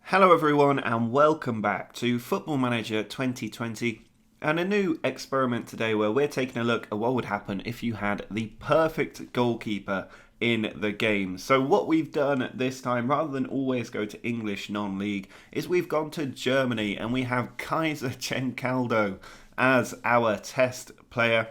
Hello everyone and welcome back to Football Manager 2020 and a new experiment today where we're taking a look at what would happen if you had the perfect goalkeeper in the game. So what we've done this time, rather than always go to English non-league, is we've gone to Germany and we have Jenkaldo as our test player.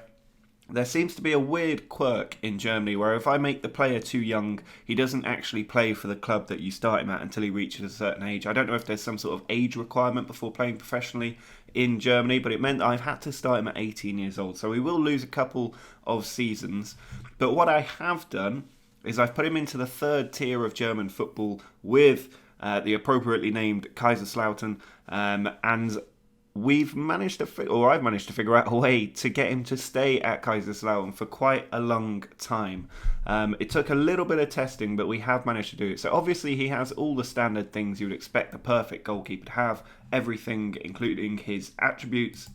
There seems to be a weird quirk in Germany where if I make the player too young, he doesn't actually play for the club that you start him at until he reaches a certain age. I don't know if there's some sort of age requirement before playing professionally in Germany, but it meant I've had to start him at 18 years old. So we will lose a couple of seasons. But what I have done is I've put him into the third tier of German football with the appropriately named Kaiserslaurten, and I've managed to figure out a way to get him to stay at Kaiserslaurten for quite a long time. It took a little bit of testing, but we have managed to do it. So obviously he has all the standard things you would expect the perfect goalkeeper to have. Everything, including his attributes,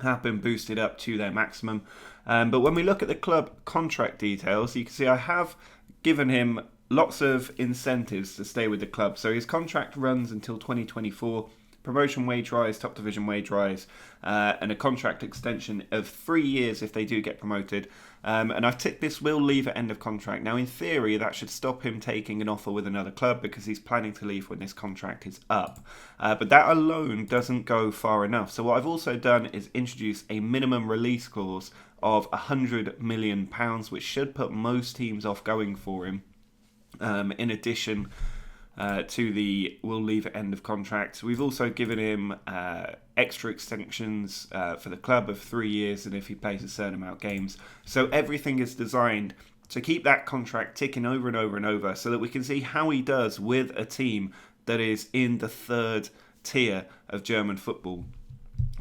have been boosted up to their maximum. But when we look at the club contract details, you can see I have given him lots of incentives to stay with the club. So his contract runs until 2024. Promotion wage rise, top division wage rise, and a contract extension of 3 years if they do get promoted. And I've ticked this will leave at end of contract. Now, in theory, that should stop him taking an offer with another club because he's planning to leave when this contract is up. But that alone doesn't go far enough. So what I've also done is introduce a minimum release clause of £100 million, which should put most teams off going for him. In addition to the will leave at end of contract. We've also given him extra extensions for the club of 3 years and if he plays a certain amount of games. So everything is designed to keep that contract ticking over and over and over so that we can see how he does with a team that is in the third tier of German football.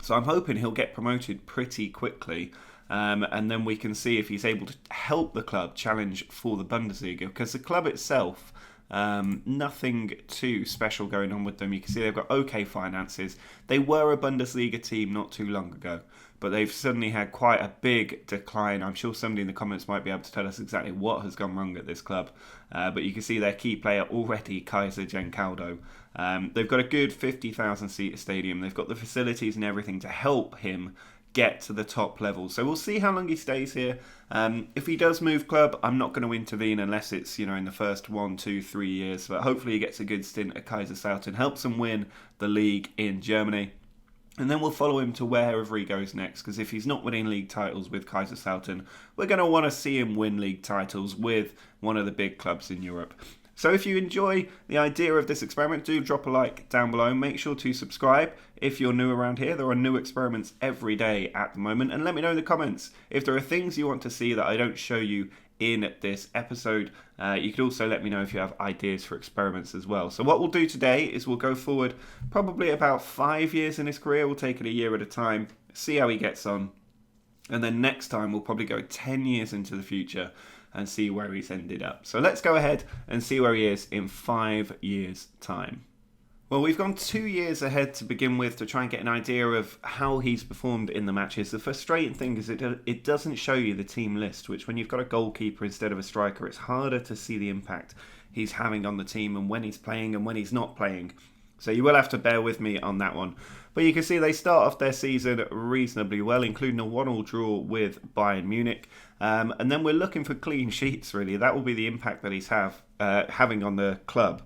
So I'm hoping he'll get promoted pretty quickly. And then we can see if he's able to help the club challenge for the Bundesliga, because the club itself, nothing too special going on with them. You can see they've got okay finances. They were a Bundesliga team not too long ago, but they've suddenly had quite a big decline. I'm sure somebody in the comments might be able to tell us exactly what has gone wrong at this club. But you can see their key player already, Jenkaldo. They've got a good 50,000 seat stadium. They've got the facilities and everything to help him get to the top level. So we'll see how long he stays here. If he does move club, I'm not going to intervene unless it's, in the first 1, 2, 3 years. But hopefully he gets a good stint at Kaiserslautern, helps them win the league in Germany. And then we'll follow him to wherever he goes next, because if he's not winning league titles with Kaiserslautern, we're going to want to see him win league titles with one of the big clubs in Europe. So if you enjoy the idea of this experiment, do drop a like down below. Make sure to subscribe if you're new around here. There are new experiments every day at the moment. And let me know in the comments if there are things you want to see that I don't show you in this episode. You could also let me know if you have ideas for experiments as well. So what we'll do today is we'll go forward probably about 5 years in his career. We'll take it a year at a time, see how he gets on. And then next time we'll probably go 10 years into the future and see where he's ended up. So let's go ahead and see where he is in 5 years' time. Well, we've gone 2 years ahead to begin with to try and get an idea of how he's performed in the matches. The frustrating thing is it doesn't show you the team list, which when you've got a goalkeeper instead of a striker, it's harder to see the impact he's having on the team and when he's playing and when he's not playing. So you will have to bear with me on that one. But you can see they start off their season reasonably well, including a 1-1 draw with Bayern Munich. And then we're looking for clean sheets, really. That will be the impact that he's having on the club.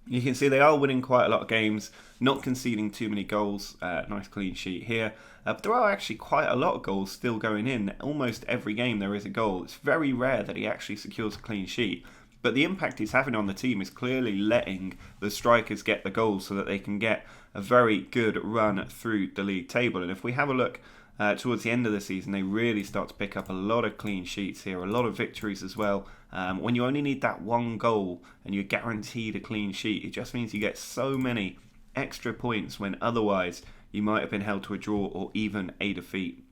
You can see they are winning quite a lot of games, not conceding too many goals. Nice clean sheet here. But there are actually quite a lot of goals still going in. Almost every game there is a goal. It's very rare that he actually secures a clean sheet. But the impact he's having on the team is clearly letting the strikers get the goals so that they can get a very good run through the league table. And if we have a look towards the end of the season, they really start to pick up a lot of clean sheets here, a lot of victories as well. When you only need that one goal and you're guaranteed a clean sheet, it just means you get so many extra points when otherwise you might have been held to a draw or even a defeat.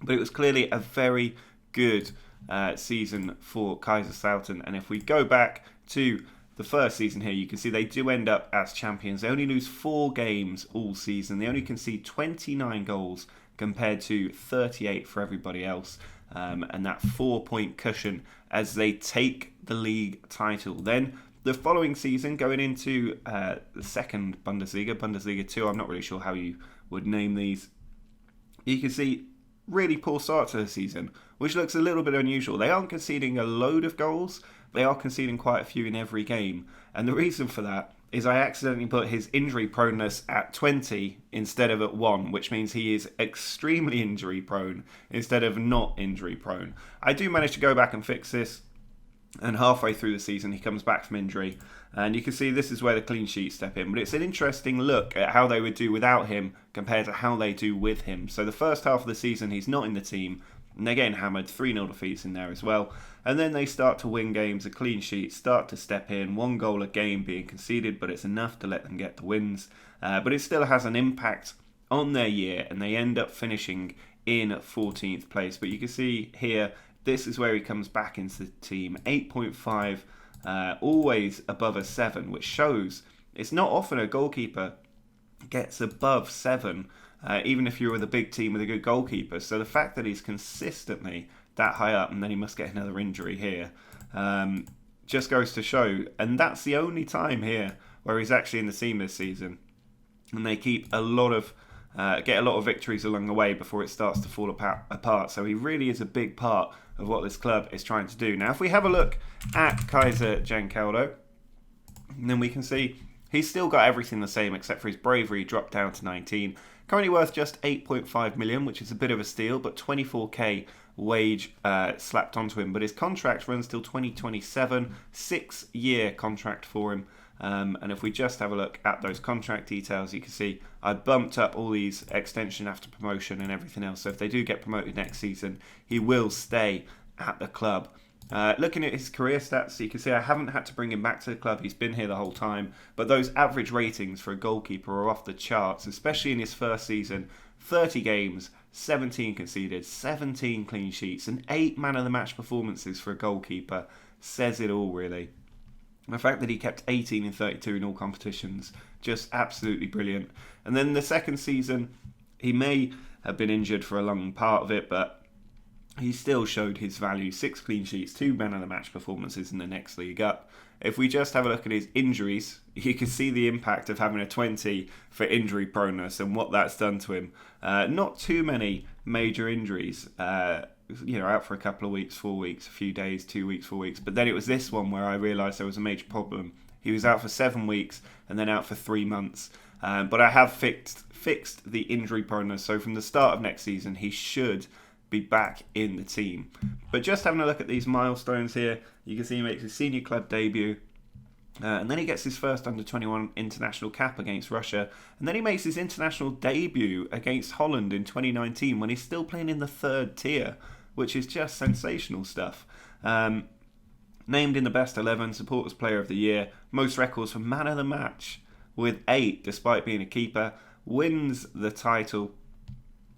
But it was clearly a very good season for Kaiserslautern, and if we go back to the first season here, you can see they do end up as champions. They only lose 4 games all season. They only concede 29 goals compared to 38 for everybody else, and that 4-point cushion as they take the league title. Then The following season, going into the second Bundesliga, Bundesliga 2, I'm not really sure how you would name these, you can see really poor start to the season, which looks a little bit unusual. They aren't conceding a load of goals, they are conceding quite a few in every game. And the reason for that is I accidentally put his injury proneness at 20 instead of at 1, which means he is extremely injury prone instead of not injury prone. I do manage to go back and fix this, and halfway through the season he comes back from injury, and you can see this is where the clean sheets step in. But it's an interesting look at how they would do without him compared to how they do with him. So the first half of the season he's not in the team, and they're getting hammered, 3-0 defeats in there as well. And then they start to win games, a clean sheet, start to step in, 1 goal a game being conceded, but it's enough to let them get the wins. But it still has an impact on their year, and they end up finishing in 14th place. But you can see here, this is where he comes back into the team, 8.5, always above a 7, which shows it's not often a goalkeeper gets above 7, even if you're with a big team with a good goalkeeper. So the fact that he's consistently that high up, and then he must get another injury here, just goes to show. And that's the only time here where he's actually in the team this season, and they keep get a lot of victories along the way before it starts to fall apart. So he really is a big part of what this club is trying to do. Now, if we have a look at Jenkaldo, then we can see he's still got everything the same except for his bravery dropped down to 19. Currently worth just 8.5 million, which is a bit of a steal, but 24k wage slapped onto him. But his contract runs till 2027, 6-year contract for him. And if we just have a look at those contract details, you can see I bumped up all these extension after promotion and everything else. So if they do get promoted next season, he will stay at the club. Looking at his career stats, you can see I haven't had to bring him back to the club. He's been here the whole time. But those average ratings for a goalkeeper are off the charts, especially in his first season. 30 games, 17 conceded, 17 clean sheets, and 8 man-of-the-match performances for a goalkeeper says it all, really. The fact that he kept 18 in 32 in all competitions, just absolutely brilliant. And then the second season, he may have been injured for a long part of it, but he still showed his value. 6 clean sheets, 2 man-of-the-match performances in the next league up. If we just have a look at his injuries, you can see the impact of having a 20 for injury proneness and what that's done to him. Not too many major injuries. Out for a couple of weeks, 4 weeks, a few days, 2 weeks, 4 weeks. But then it was this one where I realised there was a major problem. He was out for 7 weeks and then out for 3 months. But I have fixed the injury proneness. So from the start of next season, he should be back in the team. But just having a look at these milestones here, you can see he makes his senior club debut. And then he gets his first under-21 international cap against Russia. And then he makes his international debut against Holland in 2019 when he's still playing in the 3rd tier, which is just sensational stuff. Named in the best 11, supporters player of the year, most records for man of the match with 8 despite being a keeper, wins the title,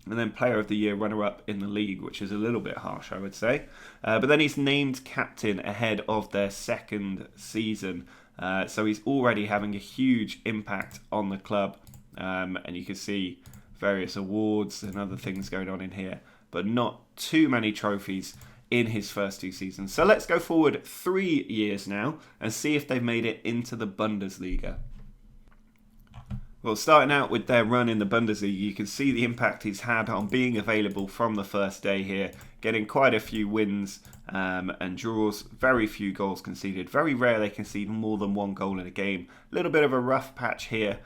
and then player of the year, runner-up in the league, which is a little bit harsh, I would say. But then he's named captain ahead of their second season. So he's already having a huge impact on the club. And you can see various awards and other things going on in here, but not too many trophies in his first 2 seasons. So let's go forward 3 years now and see if they've made it into the Bundesliga. Well, starting out with their run in the Bundesliga, you can see the impact he's had on being available from the first day here, getting quite a few wins and draws, very few goals conceded. Very rare they concede more than 1 goal in a game. A little bit of a rough patch here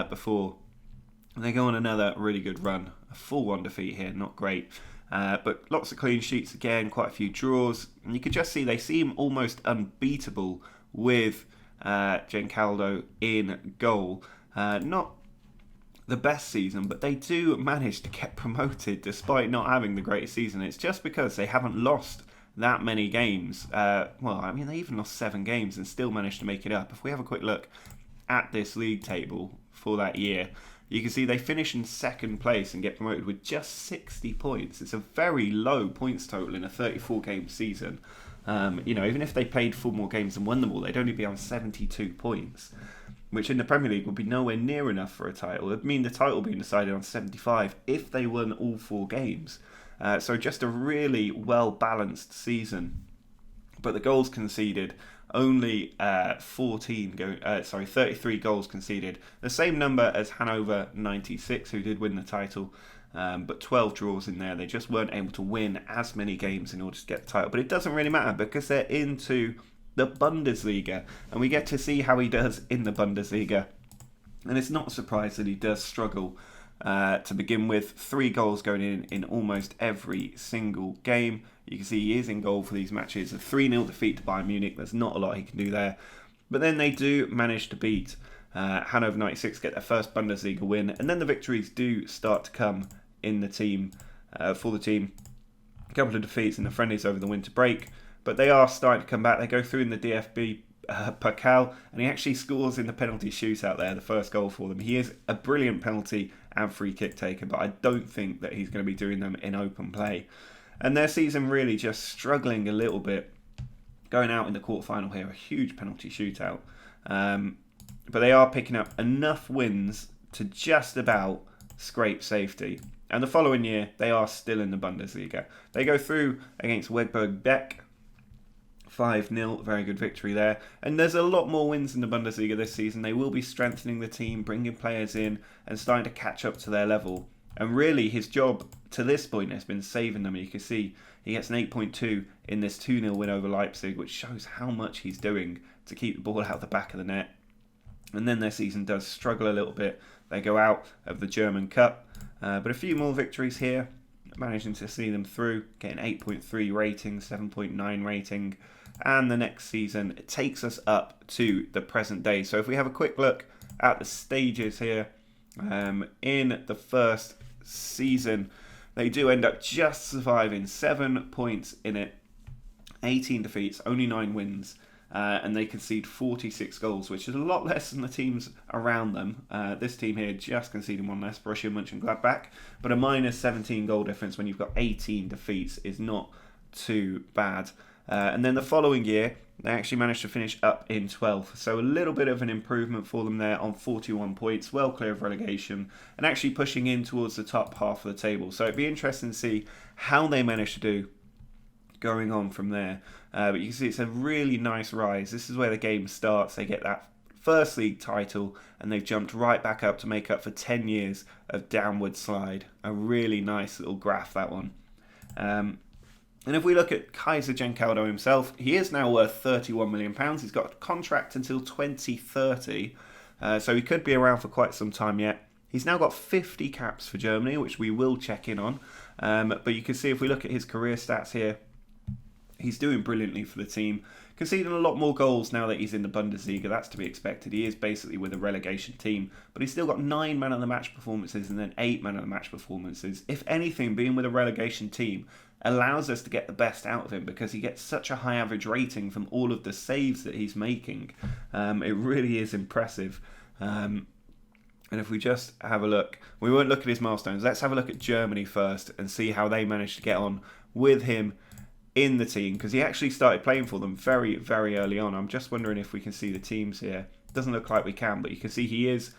before they go on another really good run. A full 1 defeat here, not great. But lots of clean sheets again, quite a few draws. And you can just see they seem almost unbeatable with Jenkaldo in goal. Not the best season, but they do manage to get promoted despite not having the greatest season. It's just because they haven't lost that many games. They even lost 7 games and still managed to make it up. If we have a quick look at this league table for that year, you can see they finish in 2nd place and get promoted with just 60 points. It's a very low points total in a 34-game season. Even if they played 4 more games and won them all, they'd only be on 72 points, which in the Premier League would be nowhere near enough for a title. It would mean the title being decided on 75 if they won all 4 games. So just a really well-balanced season. But the goals conceded only 33 goals conceded. The same number as Hannover 96, who did win the title. But 12 draws in there. They just weren't able to win as many games in order to get the title. But it doesn't really matter because they're into the Bundesliga. And we get to see how he does in the Bundesliga. And it's not a surprise that he does struggle to begin with. 3 goals going in almost every single game. You can see he is in goal for these matches. A 3-0 defeat to Bayern Munich. There's not a lot he can do there. But then they do manage to beat Hannover 96, get their first Bundesliga win. And then the victories do start to come in the team, for the team. A couple of defeats in the friendlies over the winter break, but they are starting to come back. They go through in the DFB Pokal, and he actually scores in the penalty shootout there, the first goal for them. He is a brilliant penalty and free kick taker, but I don't think that he's going to be doing them in open play. And their season really just struggling a little bit, going out in the quarterfinal here, a huge penalty shootout. But they are picking up enough wins to just about scrape safety. And the following year, they are still in the Bundesliga. They go through against Wedberg Beck, 5-0, very good victory there. And there's a lot more wins in the Bundesliga this season. They will be strengthening the team, bringing players in, and starting to catch up to their level. And really, his job to this point has been saving them. You can see he gets an 8.2 in this 2-0 win over Leipzig, which shows how much he's doing to keep the ball out the back of the net. And then their season does struggle a little bit. They go out of the German Cup. But a few more victories here, managing to see them through, getting 8.3 rating, 7.9 rating. And the next season, it takes us up to the present day. So if we have a quick look at the stages here, in the first season, they do end up just surviving, 7 points in it, 18 defeats, only 9 wins. And they concede 46 goals, which is a lot less than the teams around them. This team here just conceding 1 less, Borussia Mönchengladbach. But a minus 17 goal difference when you've got 18 defeats is not too bad. And then the following year, they actually managed to finish up in 12th. So a little bit of an improvement for them there on 41 points, well clear of relegation, and actually pushing in towards the top half of the table. So it'd be interesting to see how they manage to do going on from there. But you can see it's a really nice rise. This is where the game starts. They get that first league title and they've jumped right back up to make up for 10 years of downward slide. A really nice little graph, that one. And if we look at Jenkaldo himself, he is now worth £31 million. He's got a contract until 2030, so he could be around for quite some time yet. He's now got 50 caps for Germany, which we will check in on. But you can see if we look at his career stats here, he's doing brilliantly for the team. Conceding a lot more goals now that he's in the Bundesliga. That's to be expected. He is basically with a relegation team. But he's still got 9 man of the match performances and then 8 man of the match performances. If anything, being with a relegation team allows us to get the best out of him because he gets such a high average rating from all of the saves that he's making. It really is impressive. And if we just have a look, we won't look at his milestones. Let's have a look at Germany first and see how they managed to get on with him in the team, because he actually started playing for them very, very early on. I'm just wondering if we can see the teams here. Doesn't look like we can, but you can see he is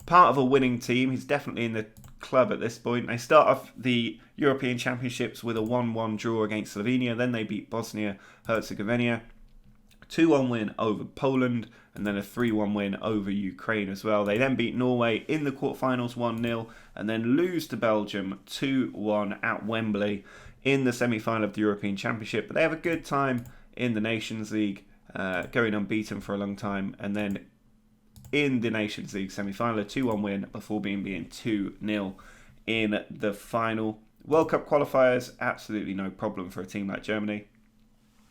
part of a winning team. He's definitely in the club at this point. They start off the European Championships with a 1-1 draw against Slovenia. Then they beat Bosnia-Herzegovina. 2-1 win over Poland, and then a 3-1 win over Ukraine as well. They then beat Norway in the quarterfinals 1-0, and then lose to Belgium 2-1 at Wembley in the semi-final of the European Championship. But they have a good time in the Nations League, going unbeaten for a long time, and then in the Nations League semi-final, a 2-1 win before being beaten 2-0 in the final. World Cup qualifiers, absolutely no problem for a team like Germany.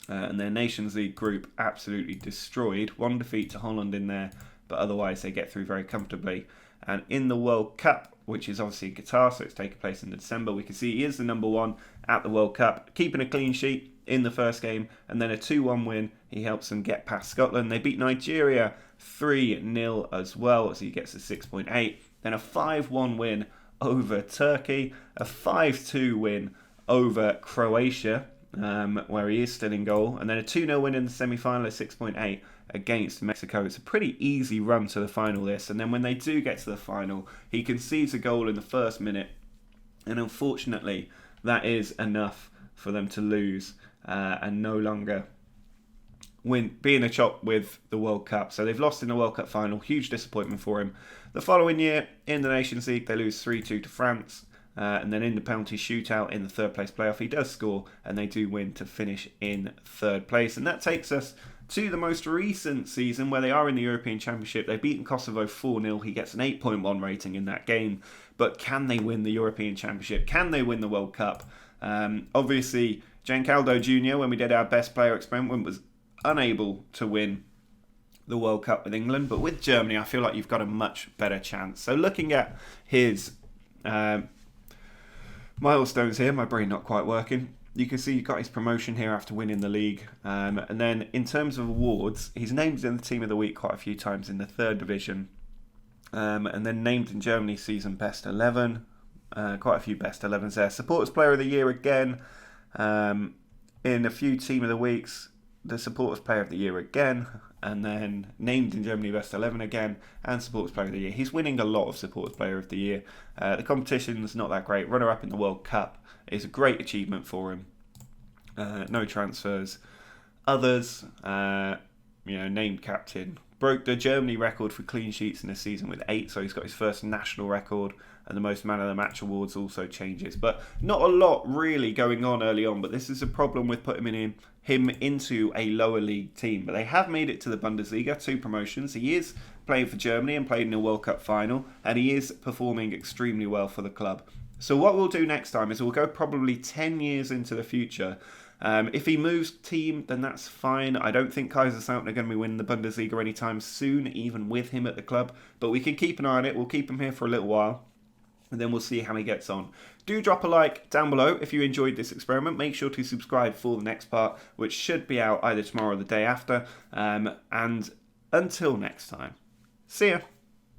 And their Nations League group absolutely destroyed. 1 defeat to Holland in there, but otherwise they get through very comfortably. And in the World Cup, which is obviously in Qatar, so it's taking place in December, we can see he is the number 1 at the World Cup, keeping a clean sheet in the first game, and then a 2-1 win. He helps them get past Scotland. They beat Nigeria 3-0 as well, so he gets a 6.8. Then a 5-1 win over Turkey, a 5-2 win over Croatia, where he is still in goal, and then a 2-0 win in the semi-final, a 6.8 against Mexico. It's a pretty easy run to the final this, and then when they do get to the final, he concedes a goal in the first minute, and unfortunately that is enough for them to lose and no longer be in a chop with the World Cup. So they've lost in the World Cup final. Huge disappointment for him. The following year, in the Nations League, they lose 3-2 to France. And then in the penalty shootout in the third place playoff, he does score and they do win to finish in third place. And that takes us to the most recent season where they are in the European Championship. They've beaten Kosovo 4-0. He gets an 8.1 rating in that game. But can they win the European Championship? Can they win the World Cup? Obviously, Jenkaldo Jr., when we did our best player experiment, was unable to win the World Cup with England. But with Germany, I feel like you've got a much better chance. So looking at his milestones here, my brain not quite working. You can see he got his promotion here after winning the league. And then in terms of awards, he's named in the Team of the Week quite a few times in the third division. And then named in Germany's season Best 11. Quite a few Best 11s there. Supporters Player of the Year again. In a few Team of the Weeks, the Supporters Player of the Year again. And then named in Germany Best 11 again. And Supporters Player of the Year. He's winning a lot of Supporters Player of the Year. The competition's not that great. Runner-up in the World Cup is a great achievement for him. No transfers. Others, named captain. Broke the Germany record for clean sheets in the season with 8, so he's got his first national record, and the most man of the match awards also changes. But not a lot really going on early on, but this is a problem with putting him into a lower league team. But they have made it to the Bundesliga, 2 promotions. He is playing for Germany and played in a World Cup final, and he is performing extremely well for the club. So what we'll do next time is we'll go probably 10 years into the future. If he moves team, then that's fine. I don't think Kaiserslaurten are going to be winning the Bundesliga anytime soon, even with him at the club. But we can keep an eye on it. We'll keep him here for a little while, and then we'll see how he gets on. Do drop a like down below if you enjoyed this experiment. Make sure to subscribe for the next part, which should be out either tomorrow or the day after. And until next time, see ya.